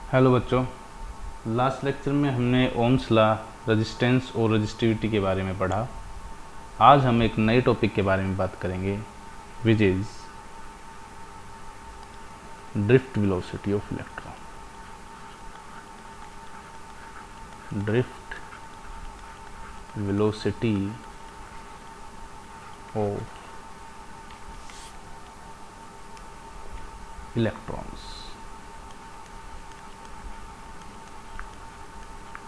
Hello बच्चों, last lecture में हमने ओम्स लॉ, रेजिस्टेंस और रेजिस्टिविटी के बारे में पढ़ा। आज हम एक नए टॉपिक के बारे में बात करेंगे, which is drift velocity of electron. Drift velocity of electrons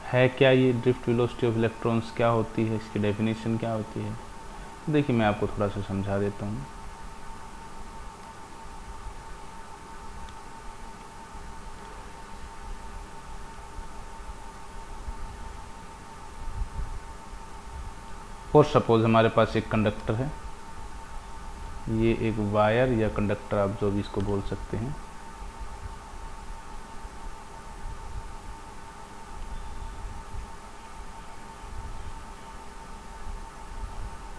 है क्या? ये ड्रिफ्ट वेलोसिटी ऑफ इलेक्ट्रॉन्स क्या होती है, इसकी डेफिनेशन क्या होती है? देखिए, मैं आपको थोड़ा सा समझा देता हूँ। और सपोज हमारे पास एक कंडक्टर है, ये एक वायर या कंडक्टर, आप जो भी इसको बोल सकते हैं।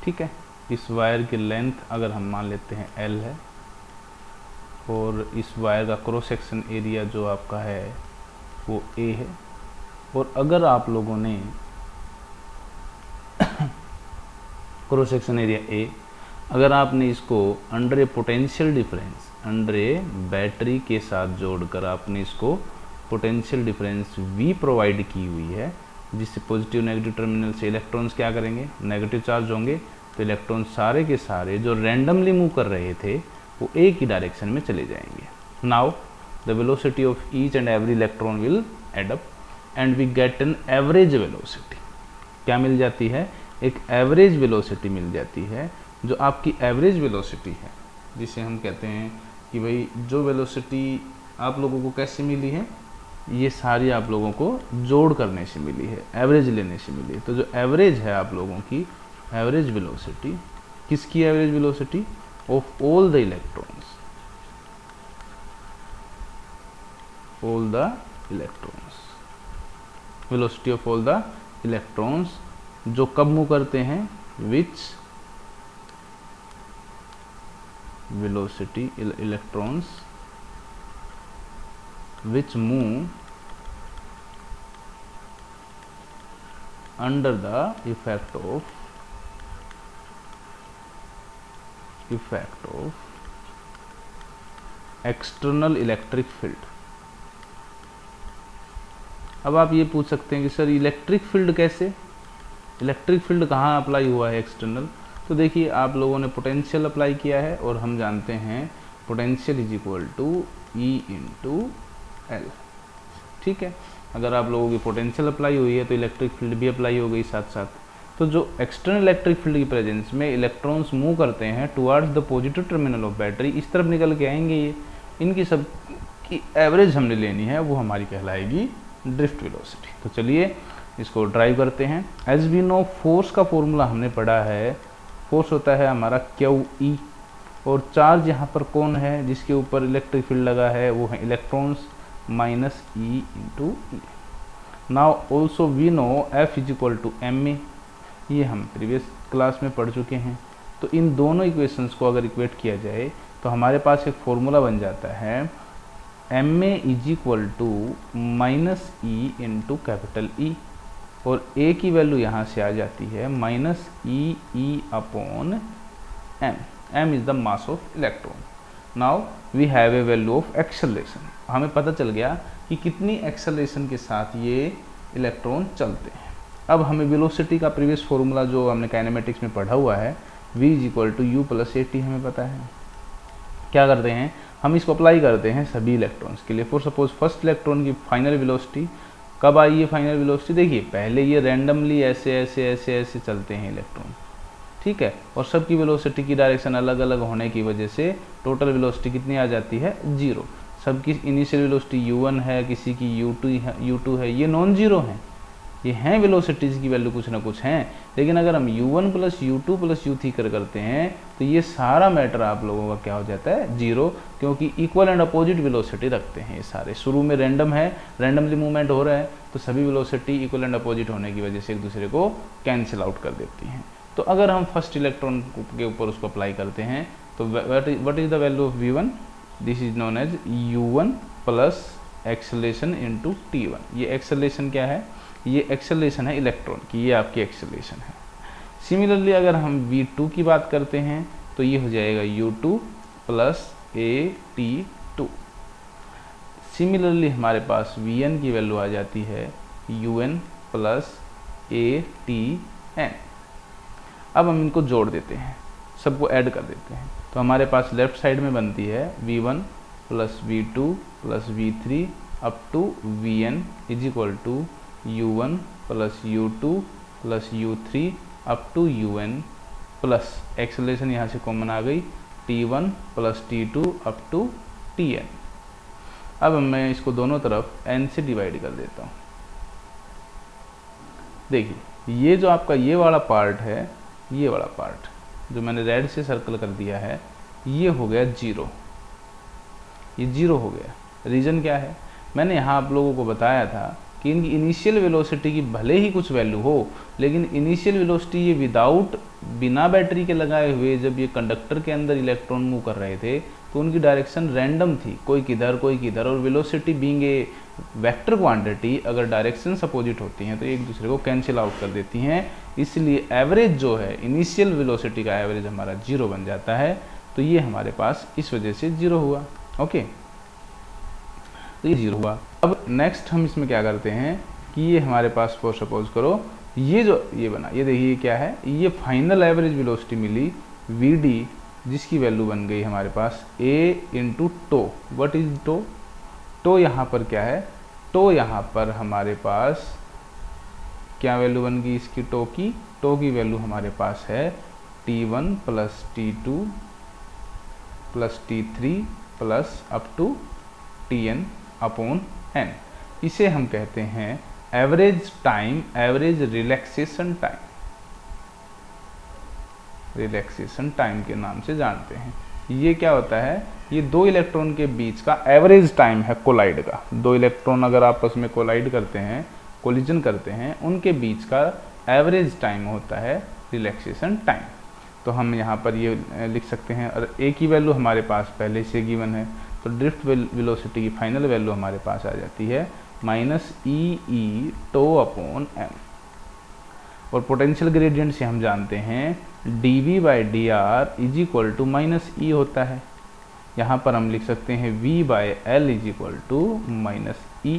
ठीक है, इस वायर की लेंथ अगर हम मान लेते हैं L है, और इस वायर का क्रॉस सेक्शन एरिया जो आपका है वो A है। और अगर आप लोगों ने क्रॉस सेक्शन एरिया A, अगर आपने इसको अंडर ए पोटेंशियल डिफरेंस, अंडर ए बैटरी के साथ जोड़कर आपने इसको पोटेंशियल डिफरेंस V प्रोवाइड की हुई है, जिससे पॉजिटिव नेगेटिव टर्मिनल से इलेक्ट्रॉन्स क्या करेंगे, नेगेटिव चार्ज होंगे, तो इलेक्ट्रॉन सारे के सारे जो रैंडमली मूव कर रहे थे वो एक ही डायरेक्शन में चले जाएंगे। Now the velocity of each and every electron will add up and we get an average velocity. क्या मिल जाती है? एक एवरेज वेलोसिटी मिल जाती है, जो आपकी एवरेज वेलोसिटी है, जिसे हम कहते हैं कि भाई जो वेलोसिटी आप लोगों को कैसे मिली है, ये सारी आप लोगों को जोड़ करने से मिली है, एवरेज लेने से मिली है। तो जो एवरेज है आप लोगों की एवरेज वेलोसिटी, किसकी average velocity? Of all the electrons, all the electrons, velocity of all the electrons, जो कब मूव करते हैं, which velocity electrons which move under the effect of external electric field। अब आप ये पूछ सकते हैं कि सर इलेक्ट्रिक फील्ड कैसे, इलेक्ट्रिक फील्ड कहाँ अप्लाई हुआ है एक्सटर्नल? तो देखिए, आप लोगों ने पोटेंशियल अप्लाई किया है, और हम जानते हैं potential is equal to E into L। ठीक है, अगर आप लोगों की पोटेंशियल अप्लाई हुई है तो इलेक्ट्रिक फील्ड भी अप्लाई हो गई साथ साथ। तो जो एक्सटर्नल इलेक्ट्रिक फील्ड की प्रेजेंस में इलेक्ट्रॉन्स मूव करते हैं towards the positive terminal of battery, इस तरफ निकल के आएंगे, ये इनकी सब की एवरेज हमने लेनी है, वो हमारी कहलाएगी ड्रिफ्ट वेलोसिटी। तो चलिए इसको ड्राइव करते हैं। एज वी नो, फोर्स का फॉर्मूला हमने पढ़ा है, फोर्स होता है हमारा QE, और चार्ज यहाँ पर कौन है जिसके ऊपर इलेक्ट्रिक फील्ड लगा है, वो है electrons, minus E into E। Now also we know F is equal to MA, ये हम प्रीवियस क्लास में पढ़ चुके हैं। तो इन दोनों इक्वेशंस को अगर इक्वेट किया जाए तो हमारे पास एक फॉर्मूला बन जाता है, MA is equal to minus E into capital E, और A की वैल्यू यहाँ से आ जाती है minus E upon M। M is the mass of electron. Now we have a value of acceleration. हमें पता चल गया कि कितनी एक्सेलरेशन के साथ ये इलेक्ट्रॉन चलते हैं। अब हमें वेलोसिटी का प्रीवियस फॉर्मूला जो हमने काइनेमेटिक्स में पढ़ा हुआ है, V is equal to U plus AT, हमें पता है। क्या करते हैं, हम इसको अप्लाई करते हैं सभी इलेक्ट्रॉन्स के लिए। फॉर सपोज फर्स्ट इलेक्ट्रॉन की फाइनल वेलोसिटी कब आई है? फाइनल वेलोसिटी देखिए, पहले ये रैंडमली ऐसे ऐसे ऐसे ऐसे चलते हैं इलेक्ट्रॉन, ठीक है, और सबकी वेलोसिटी की डायरेक्शन अलग अलग होने की वजह से टोटल वेलोसिटी कितनी आ जाती है? 0। सबकी इनिशियल वेलोसिटी U1 है, किसी की U2 है, ये नॉन जीरो हैं, ये हैं वेलोसिटीज़ की वैल्यू कुछ ना कुछ हैं। लेकिन अगर हम U1 plus U2 plus U3 करते हैं तो ये सारा मैटर आप लोगों का क्या हो जाता है? 0, क्योंकि इक्वल एंड अपोजिट वेलोसिटी रखते हैं ये सारे। शुरू में रैंडम है, रैंडमली मूवमेंट हो रहा है, तो सभी वेलोसिटी इक्वल एंड अपोजिट होने की वजह से एक दूसरे को कैंसिल आउट कर देती हैं। तो अगर हम फर्स्ट इलेक्ट्रॉन के ऊपर उसको अप्लाई करते हैं तो what is the value of V1? This is known as U1 plus acceleration into T1। ये एक्सेलरेशन क्या है? ये एक्सेलरेशन है इलेक्ट्रॉन की, ये आपकी एक्सेलरेशन है। सिमिलरली अगर हम V2 की बात करते हैं तो ये हो जाएगा U2 प्लस AT2। सिमिलरली हमारे पास Vn की वैल्यू आ जाती है UN प्लस ATN। अब हम इनको जोड़ देते हैं, सबको ऐड कर देते हैं, तो हमारे पास लेफ्ट साइड में बनती है V1 plus V2 plus V3 up to Vn is equal to U1 plus U2 plus U3 up to UN plus acceleration यहाँ से कॉमन आ गई T1 plus T2 up to Tn। अब मैं इसको दोनों तरफ n से डिवाइड कर देता हूँ। देखिए ये जो आपका ये वाला पार्ट है, ये वाला पार्ट जो मैंने रेड से सर्कल कर दिया है, ये हो गया 0, ये 0 हो गया। रीज़न क्या है? मैंने यहाँ आप लोगों को बताया था कि इनकी इनिशियल वेलोसिटी की भले ही कुछ वैल्यू हो, लेकिन इनिशियल वेलोसिटी ये बिना बैटरी के लगाए हुए जब ये कंडक्टर के अंदर इलेक्ट्रॉन मूव कर रहे थे तो उनकी डायरेक्शन रैंडम थी, कोई किधर कोई किधर। और velocity being a vector quantity, अगर डायरेक्शन अपोजिट होती हैं तो एक दूसरे को कैंसिल आउट कर देती हैं, इसलिए एवरेज जो है इनिशियल वेलोसिटी का एवरेज हमारा 0 बन जाता है। तो ये हमारे पास इस वजह से 0 हुआ। ओके, तो ये 0 हुआ। अब नेक्स्ट हम इसमें क्या करते हैं कि ये हमारे पास फॉर सपोज करो ये जो ये बना, ये देखिए क्या है, ये फाइनल एवरेज वेलोसिटी मिली Vd, जिसकी वैल्यू बन गई हमारे पास A into tau. What is tau? Tau यहाँ पर क्या है? टो यहाँ पर हमारे पास क्या वैल्यू बन गई इसकी टो की? टो की वैल्यू हमारे पास है T1 plus T2 plus T3 plus up to Tn upon n। इसे हम कहते हैं average time, average relaxation time, relaxation time के नाम से जानते हैं। ये क्या होता है? ये दो इलेक्ट्रॉन के बीच का एवरेज टाइम है कोलाइड का। दो इलेक्ट्रॉन अगर आपस में कोलाइड करते हैं, कोलिजन करते हैं, उनके बीच का एवरेज टाइम होता है रिलैक्सेशन टाइम। तो हम यहाँ पर ये लिख सकते हैं, और ए की वैल्यू हमारे पास पहले से गिवन है, तो ड्रिफ्ट वेलोसिटी की फाइनल वैल्यू हमारे पास आ जाती है -E टो अपॉन m। और पोटेंशियल ग्रेडियंट से हम जानते हैं dV/dr is equal to -E होता है। यहाँ पर हम लिख सकते हैं V/L is equal to -E,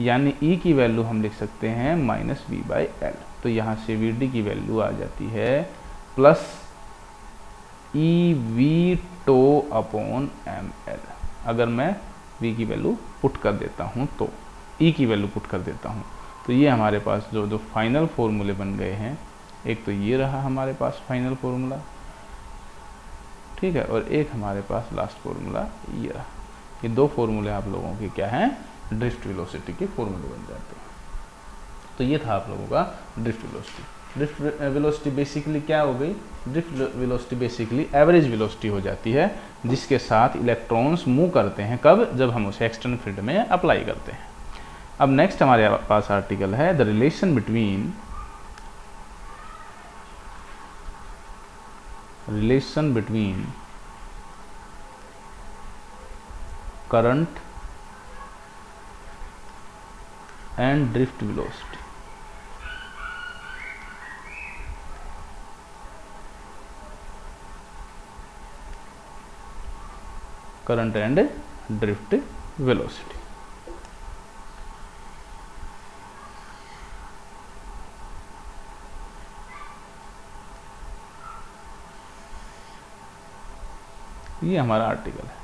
यानी E की वैल्यू हम लिख सकते हैं -V/L। तो यहाँ से Vd की वैल्यू आ जाती है plus EV tau upon ml। अगर मैं V की वैल्यू पुट कर देता हूँ तो E की वैल्यू पुट कर देता हूँ, तो ये हमारे पास जो फाइनल फॉर्मूले बन गए हैं, एक तो ये रहा हमारे पास फाइनल फॉर्मूला, ठीक है, और एक हमारे पास लास्ट फॉर्मूला ये रहा। ये दो फॉर्मूले आप लोगों के क्या हैं? ड्रिफ्ट वेलोसिटी के फॉर्मूले बन जाते हैं। तो ये था आप लोगों का drift velocity. Drift velocity basically क्या हो गई? Drift velocity basically average velocity हो जाती है जिसके साथ इलेक्ट्रॉन्स मूव करते हैं। कब? जब हम उसे एक्सटर्नल फील्ड में अप्लाई करते हैं। अब नेक्स्ट हमारे पास आर्टिकल है the relation between current and drift velocity. Current and drift velocity. ये हमारा आर्टिकल है।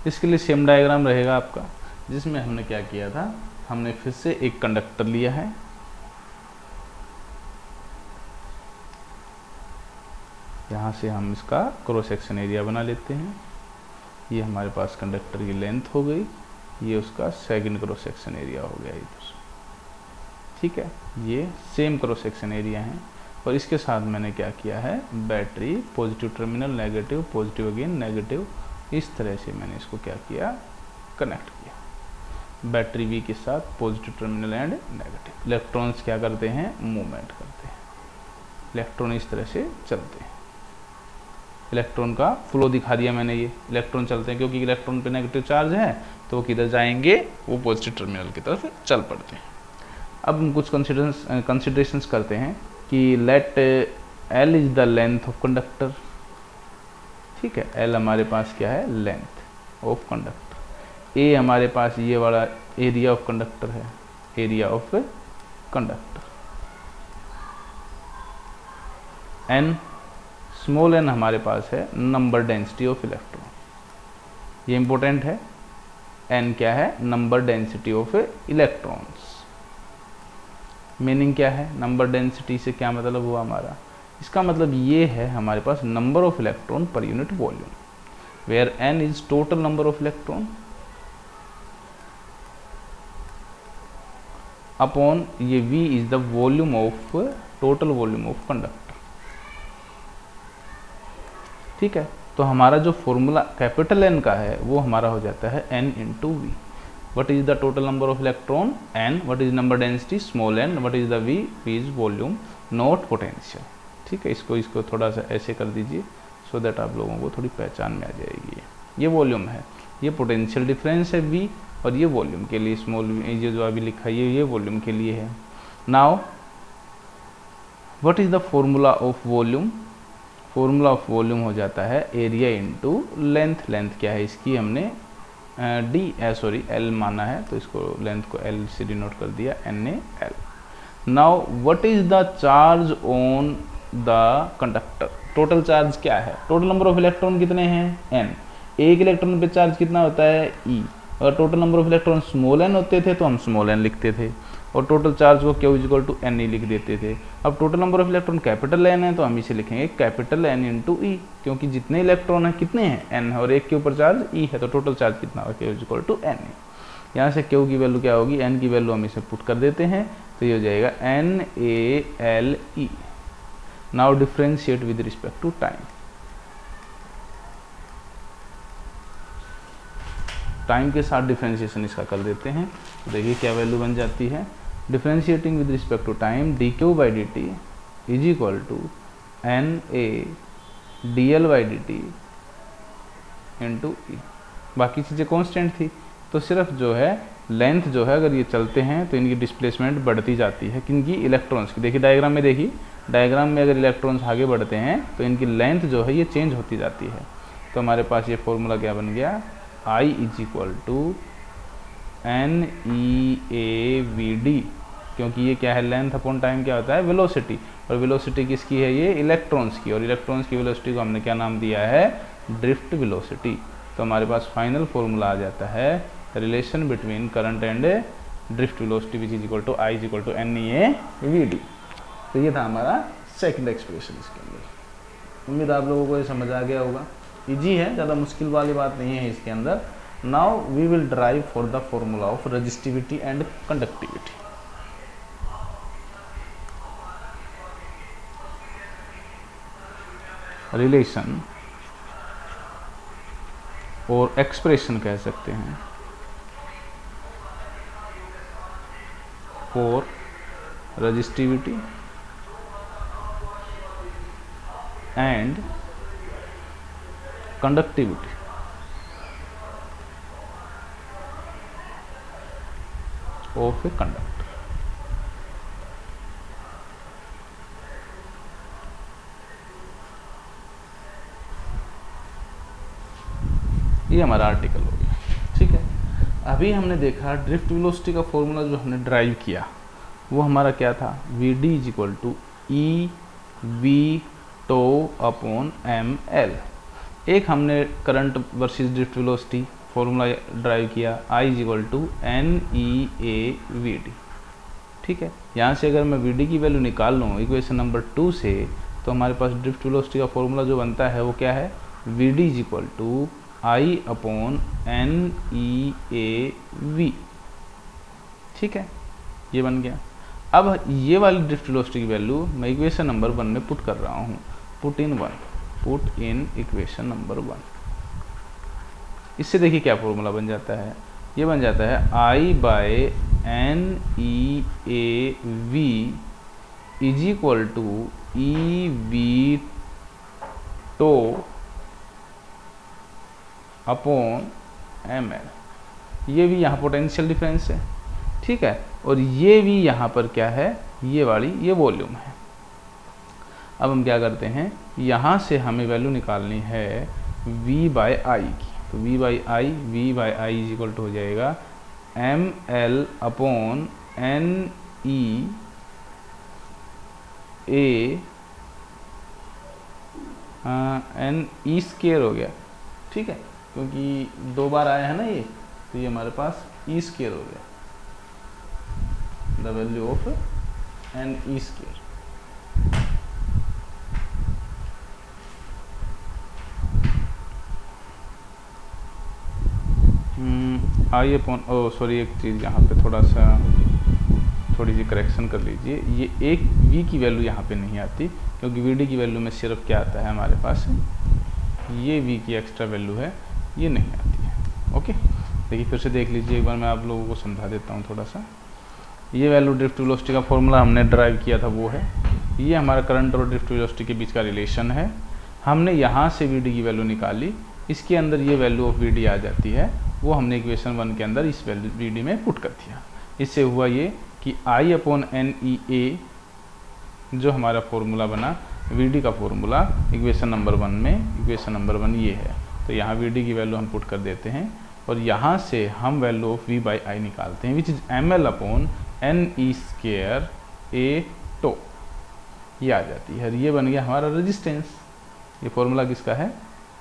इसके लिए सेम डायग्राम रहेगा आपका, जिसमें हमने क्या किया था, हमने फिर से एक कंडक्टर लिया है, यहाँ से हम इसका क्रॉस सेक्शन एरिया बना लेते हैं। ये हमारे पास कंडक्टर की लेंथ हो गई, ये उसका सेकंड क्रॉस सेक्शन एरिया हो गया इधर, ठीक है। ये सेम क्रॉस सेक्शन एरिया है, और इसके साथ मैंने क्या किया है, battery, positive terminal, negative, positive again negative, इस तरह से मैंने इसको क्या किया, कनेक्ट किया। बैटरी वी के साथ positive terminal and negative. Electrons क्या करते हैं, मूवमेंट करते हैं। इलेक्ट्रॉन इस तरह से चलते हैं। इलेक्ट्रॉन का फ्लो दिखा दिया मैंने, ये इलेक्ट्रॉन चलते हैं क्योंकि इलेक्ट्रॉन पे नेगेटिव चार्ज है तो वो किधर जाएंगे, वो पॉजिटिव टर्मिनल की तरफ चल पड़ते हैं। अब हम कुछ कंसिडरेशंस करते हैं कि let L is the length of conductor, ठीक है, एल हमारे पास क्या है, लेंथ ऑफ कंडक्टर, ए हमारे पास ये वाला एरिया ऑफ कंडक्टर है, area of conductor, N small N हमारे पास है नंबर डेंसिटी ऑफ इलेक्ट्रॉन, ये इंपॉर्टेंट है, एन क्या है, number density of electrons. Meaning क्या है, नंबर डेंसिटी से क्या मतलब हुआ हमारा, इसका मतलब ये है हमारे पास number of electron per unit volume, where n is total number of electron upon ये v is the volume of, total volume of conductor, ठीक है। तो हमारा जो फॉर्मूला कैपिटल N का है वो हमारा हो जाता है N into V. What is the total number of electron, N, what is number density, small n, what is the V is volume not potential, ठीक है। इसको थोड़ा सा ऐसे कर दीजिए सो दैट आप लोगों को थोड़ी पहचान में आ जाएगी। ये वॉल्यूम है, ये पोटेंशियल डिफरेंस है V, और ये वॉल्यूम के लिए स्मॉल v, जो अभी लिखा है ये वॉल्यूम के लिए है। Now what is the formula of volume, formula of volume हो जाता है एरिया इंटू लेंथ, लेंथ क्या है इसकी हमने एल माना है तो इसको लेंथ को एल से डिनोट कर दिया, NaL। Now what is the charge on the conductor, total charge क्या है, टोटल नंबर ऑफ इलेक्ट्रॉन कितने हैं, n, एक इलेक्ट्रॉन पे चार्ज कितना होता है E, अगर total number of electron small n होते थे तो हम स्मॉल n लिखते थे और टोटल चार्ज को Q इक्वल टू N लिख देते थे। अब total number of electron capital N है तो हम इसे लिखेंगे कैपिटल N इंटू ई, क्योंकि जितने इलेक्ट्रॉन हैं कितने हैं N है और एक के ऊपर चार्ज E है तो टोटल चार्ज कितना होगा Q इक्वल टू N। यहाँ से Q की वैल्यू क्या होगी, N की वैल्यू हम इसे पुट कर देते हैं तो ये हो जाएगा NaLe। Now differentiate with respect to time, time के साथ डिफ्रेंशिएशन इसका कर देते हैं तो देखिए क्या वैल्यू बन जाती है, differentiating with respect to time dq by dt is equal to Na dl by dt into E. बाकी चीज़ें कांस्टेंट थी तो सिर्फ जो है लेंथ जो है अगर ये चलते हैं तो इनकी डिस्प्लेसमेंट बढ़ती जाती है, किनकी, इलेक्ट्रॉन्स की। देखिए डायग्राम में, देखिए डायग्राम में अगर इलेक्ट्रॉन्स आगे बढ़ते हैं तो इनकी लेंथ जो है ये चेंज होती जाती है। तो हमारे पास ये फॉर्मूला क्या बन गया, I is equal to NeAVD, क्योंकि ये क्या है, लेंथ अपॉन टाइम क्या होता है, वेलोसिटी, और वेलोसिटी किसकी है, ये इलेक्ट्रॉन्स की, और इलेक्ट्रॉन्स की वेलोसिटी को हमने क्या नाम दिया है, ड्रिफ्ट वेलोसिटी। तो हमारे पास फाइनल फॉर्मूला आ जाता है relation between current and drift velocity which is equal to I is equal to NeAVD। तो ये था हमारा सेकंड एक्सप्रेशन इसके अंदर। उम्मीद आप लोगों को ये समझ आ गया होगा, इजी है, ज़्यादा मुश्किल वाली बात नहीं है इसके अंदर। Now we will derive for the formula of resistivity and conductivity. Relation और एक्सप्रेशन कह सकते हैं for resistivity and conductivity of a conductor. ये हमारा आर्टिकल हो गया, ठीक है। अभी हमने देखा ड्रिफ्ट वेलोसिटी का फॉर्मूला जो हमने ड्राइव किया वो हमारा क्या था, Vd is equal to EV tau upon ML। एक हमने current versus drift velocity formula derive किया, I is equal to NeAVD, ठीक है। यहाँ से अगर मैं Vd की वैल्यू निकाल लूँ इक्वेशन नंबर 2 से तो हमारे पास ड्रिफ्ट वेलोसिटी का फॉर्मूला जो बनता है वो क्या है, Vd is equal to I upon NeAV, ठीक है, ये बन गया। अब ये वाली ड्रिफ्ट वेलोसिटी की वैल्यू मैं इक्वेशन नंबर 1 में पुट कर रहा हूँ, पुट इन इक्वेशन नंबर 1। इससे देखिए क्या फॉर्मूला बन जाता है, ये बन जाता है I by NeAV is equal to EV tau upon ml। ये भी यहाँ पोटेंशियल डिफरेंस है, ठीक है, और ये भी यहाँ पर क्या है, ये वाली ये वॉल्यूम है। अब हम क्या करते हैं, यहाँ से हमें वैल्यू निकालनी है V/I की, तो V/I इज इक्वल टू हो जाएगा ml upon NE NE square हो गया, ठीक है, क्योंकि 2 बार आया है ना ये, तो ये हमारे पास E स्क्वायर हो गया, the value of NE square. I upon sorry, एक चीज़ यहाँ पे थोड़ी सी करेक्शन कर लीजिए, ये एक V की वैल्यू यहाँ पे नहीं आती, क्योंकि VD की वैल्यू में सिर्फ क्या आता है हमारे पास, ये V की एक्स्ट्रा वैल्यू है, ये नहीं आती है। ओके, देखिए फिर से देख लीजिए एक बार, मैं आप लोगों को समझा देता हूँ थोड़ा सा। ये वैल्यू ड्रिफ्ट वेलोसिटी का फॉर्मूला हमने ड्राइव किया था, वो है ये हमारा करंट और ड्रिफ्ट वेलोसिटी के बीच का रिलेशन है। हमने यहाँ से VD की वैल्यू निकाली, इसके अंदर ये वैल्यू ऑफ VD आ जाती है, वो हमने इक्वेशन 1 के अंदर इस वैल्यू VD में पुट कर दिया। इससे हुआ ये कि I अपॉन NEA जो हमारा फॉर्मूला बना VD का फॉर्मूला इक्वेशन नंबर 1 में, इक्वेशन नंबर 1 ये है, तो यहाँ VD की वैल्यू हम पुट कर देते हैं और यहाँ से हम वैल्यू ऑफ V/I निकालते हैं, which is ml upon NE square A tau, ये आ जाती है। ये बन गया हमारा रेजिस्टेंस। ये फॉर्मूला किसका है,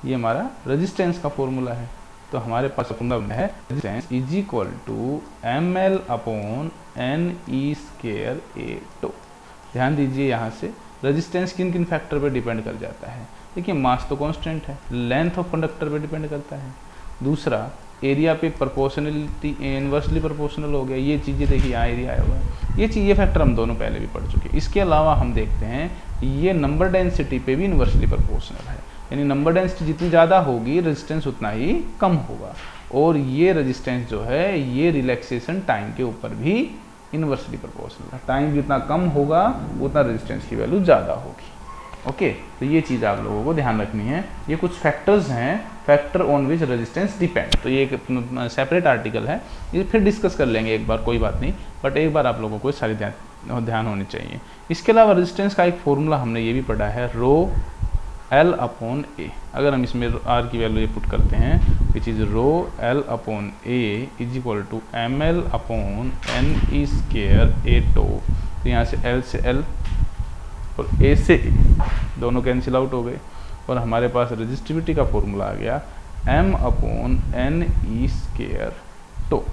ये हमारा रेजिस्टेंस का फॉर्मूला है। तो हमारे पास फॉर्मूला है resistance is equal to ml upon NE square A tau. ध्यान दीजिए यहाँ से रेजिस्टेंस किन किन फैक्टर पे डिपेंड कर जाता है। देखिए मास तो कांस्टेंट है, लेंथ ऑफ कंडक्टर पे डिपेंड करता है, दूसरा एरिया पे प्रोपोर्शनलिटी इनवर्सली प्रोपोर्शनल हो गया, ये चीज़ें देखिए यहाँ एरिया आया हुआ है, ये फैक्टर हम दोनों पहले भी पढ़ चुके हैं। इसके अलावा हम देखते हैं ये नंबर डेंसिटी पे भी इनवर्सली प्रोपोर्शनल है, यानी नंबर डेंसिटी जितनी ज़्यादा होगी रेजिस्टेंस उतना ही कम होगा, और ये रेजिस्टेंस जो है ये रिलैक्सेशन टाइम के ऊपर भी इनवर्सली प्रोपोर्शनल है। टाइम जितना कम होगा उतना रेजिस्टेंस की वैल्यू ज़्यादा होगी। ओके, तो ये चीज़ आप लोगों को ध्यान रखनी है। ये कुछ फैक्टर्स हैं, factor on which resistance depend, तो ये एक सेपरेट आर्टिकल है, ये फिर डिस्कस कर लेंगे एक बार, कोई बात नहीं, बट एक बार आप लोगों को सारी ध्यान होनी चाहिए। इसके अलावा रेजिस्टेंस का एक फॉर्मूला हमने ये भी पढ़ा है, रो L अपॉन A। अगर हम इसमें R की वैल्यू ये पुट करते हैं which is rho L upon A is equal to ml upon NE square A tau, तो यहाँ से L से L और A से A दोनों कैंसिल आउट हो गए, और हमारे पास रेजिस्टिविटी का फॉर्मूला आ गया M upon NE square tau.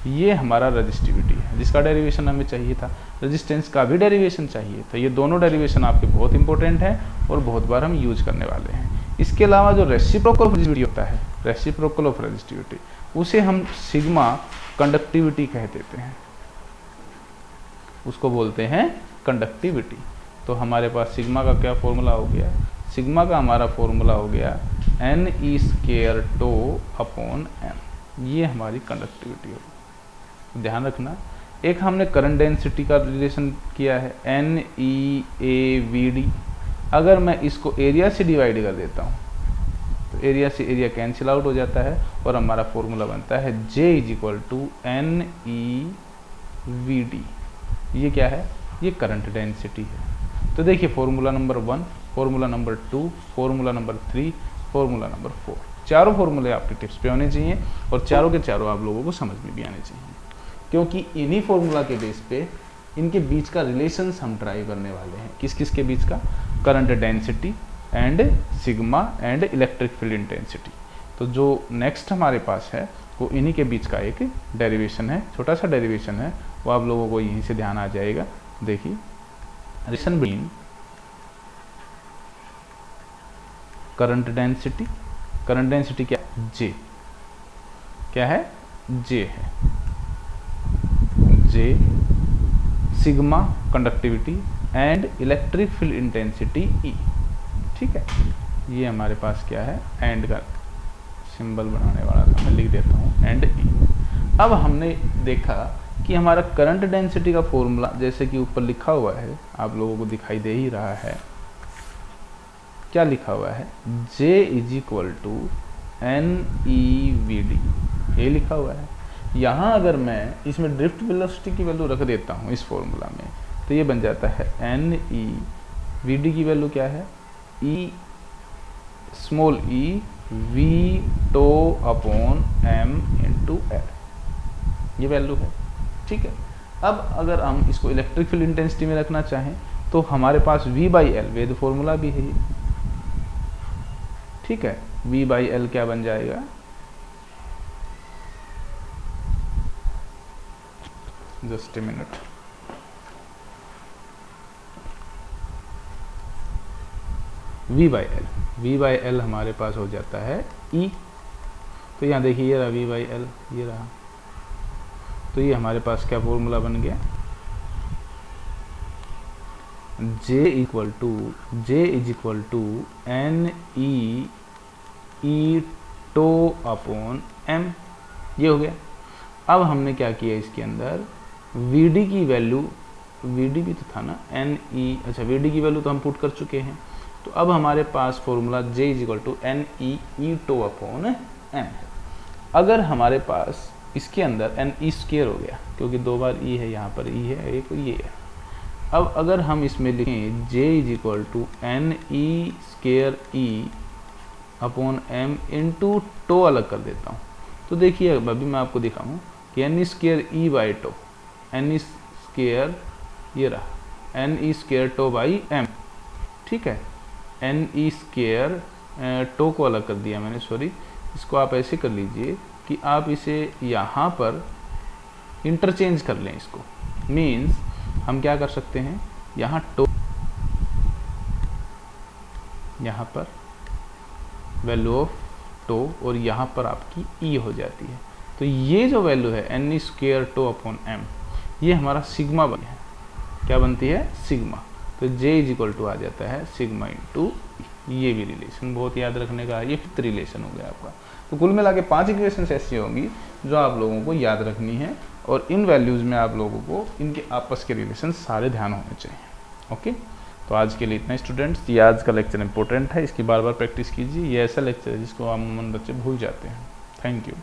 ये हमारा रेजिस्टिविटी है जिसका डेरिवेशन हमें चाहिए था, रेजिस्टेंस का भी डेरिवेशन चाहिए था। ये दोनों डेरिवेशन आपके बहुत इंपॉर्टेंट हैं और बहुत बार हम यूज करने वाले हैं। इसके अलावा जो रेसिप्रोकल ऑफ रेजिस्टिविटी होता है, रेसिप्रोकल ऑफ रेजिस्टिविटी, उसे हम सिग्मा कंडक्टिविटी कह देते हैं, उसको बोलते हैं कंडक्टिविटी। तो हमारे पास सिग्मा का क्या फॉर्मूला हो गया, सिग्मा का हमारा फॉर्मूला हो गया NE square tau upon M, ये हमारी कंडक्टिविटी होगी। ध्यान रखना, एक हमने करंट डेंसिटी का रिलेशन किया है NEAVD, अगर मैं इसको एरिया से डिवाइड कर देता हूँ तो एरिया से एरिया कैंसिल आउट हो जाता है और हमारा फॉर्मूला बनता है J is equal to NEVD। ये क्या है, ये करंट डेंसिटी है। तो देखिए formula number 1, formula number 2, formula number 3, formula number 4, चारों फॉर्मूले आपके टिप्स पे होने चाहिए और चारों के चारों आप लोगों को समझ में भी आने चाहिए, क्योंकि इन्हीं फॉर्मूला के बेस पे इनके बीच का रिलेशंस हम ड्राइव करने वाले हैं। किस किस के बीच का, current density and sigma and electric field intensity. तो जो नेक्स्ट हमारे पास है वो इन्हीं के बीच का एक डेरिवेशन है, छोटा सा डेरिवेशन है, वो आप लोगों को यहीं से ध्यान आ जाएगा। देखिए relation between current density, current density क्या है, J, क्या है, J है, J sigma conductivity and electric field intensity E। ठीक है, ये हमारे पास क्या है, एंड का सिंबल बनाने वाला था, मैं लिख देता हूँ एंड E। अब हमने देखा कि हमारा करंट डेंसिटी का फॉर्मूला जैसे कि ऊपर लिखा हुआ है, आप लोगों को दिखाई दे ही रहा है, क्या लिखा हुआ है, J is equal to NEVD, ये लिखा हुआ है। यहाँ अगर मैं इसमें ड्रिफ्ट वेलोसिटी की वैल्यू रख देता हूँ इस फॉर्मूला में, तो ये बन जाता है NEVD की वैल्यू क्या है, small e v tau upon m into l, ये वैल्यू है। ठीक है, अब अगर हम इसको इलेक्ट्रिक फील्ड इंटेंसिटी में रखना चाहें तो हमारे पास V/L वेद फॉर्मूला भी है ये। ठीक है, V/L क्या बन जाएगा, जस्ट ए मिनट, V/L हमारे पास हो जाता है E। तो यहाँ देखिए ये रहा V/L, ये रहा, तो ये हमारे पास क्या फॉर्मूला बन गया, J is equal to NE tau upon m, ये हो गया। अब हमने क्या किया इसके अंदर, VD की वैल्यू, VD भी तो था ना, NE, अच्छा VD की वैल्यू तो हम पुट कर चुके हैं। तो अब हमारे पास formula J is equal to NE tau upon m है। अगर हमारे पास इसके अंदर NE स्क्वायर हो गया, क्योंकि दो बार E है, यहाँ पर E है, एक ये है। अब अगर हम इसमें लिखें J is equal to NE square E upon m into tau अलग कर देता हूँ, तो देखिए अभी मैं आपको दिखाऊँ कि NE square E by tau, NE square ये रहा, NE square tau by m। ठीक है, NE स्क्वायर टो को अलग कर दिया मैंने, सॉरी, इसको आप ऐसे कर लीजिए कि आप इसे यहाँ पर इंटरचेंज कर लें इसको। मीन्स हम क्या कर सकते हैं, यहाँ टो, यहाँ पर वैल्यू ऑफ टो और यहाँ पर आपकी ई हो जाती है। तो ये जो वैल्यू है NE square tau upon m, ये हमारा सिग्मा बन है, क्या बनती है, सिग्मा। तो J इज इक्वल टू आ जाता है सिग्मा इंटू, ये भी रिलेशन बहुत याद रखने का है, ये फिफ्थ रिलेशन हो गया आपका। तो कुल मिला के 5 इक्वेशंस ऐसी होंगी जो आप लोगों को याद रखनी है, और इन वैल्यूज़ में आप लोगों को इनके आपस के रिलेशन सारे ध्यान होने चाहिए। ओके, तो आज के लिए इतना स्टूडेंट्स, ये आज का लेक्चर इंपॉर्टेंट है, इसकी बार बार प्रैक्टिस कीजिए। ये ऐसा लेक्चर है जिसको अमूमन बच्चे भूल जाते हैं। Thank you.